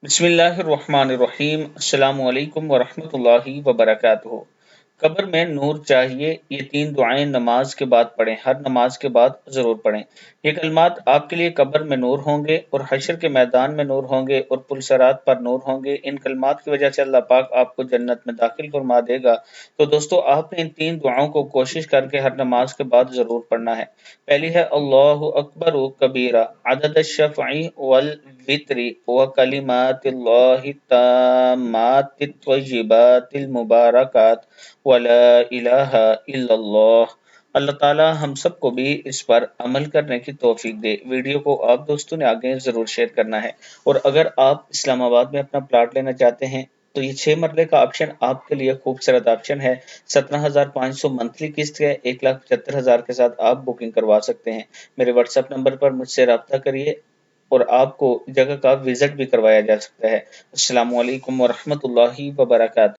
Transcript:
बिस्मिल्लाहिर्रहमानिर्रहीम। अस्सलामु अलैकुम वरहमतुल्लाहि वबरकातुहू। कब्र में नूर चाहिए, ये 3 दुआएं नमाज के बाद पढ़ें। हर नमाज के बाद ज़रूर पढ़ें। ये कलमात आपके लिए कब्र में नूर होंगे और हशर के मैदान में नूर होंगे और पुलसरात पर नूर होंगे। इन कलमात की वजह से अल्लाह पाक आपको जन्नत में दाखिल फरमा देगा। तो दोस्तों, आपने इन 3 दुआओं को कोशिश करके हर नमाज के बाद ज़रूर पढ़ना है। पहली है अल्लाहु अकबर व कबीरा अदद अश-शफ़ई वल वित्री व कलिमातिल्लाहि ताम्मातित त्वय्यिबातिल मुबारकात वला इलाहा इल्लल्लाह। अल्लाह ताला हम सबको भी इस पर अमल करने की तौफीक दे। वीडियो को आप दोस्तों ने आगे ज़रूर शेयर करना है। और अगर आप इस्लामाबाद में अपना प्लाट लेना चाहते हैं तो ये 6 मरले का ऑप्शन आपके लिए खूबसूरत ऑप्शन है। 17,500 मंथली किस्त है। 1,75,000 के साथ आप बुकिंग करवा सकते हैं। मेरे व्हाट्सएप नंबर पर मुझसे रब्ता करिए और आपको जगह का विजिट भी करवाया जा सकता है। अस्सलामु अलैकुम वरहमतुल्लाहि वबरकातुहू।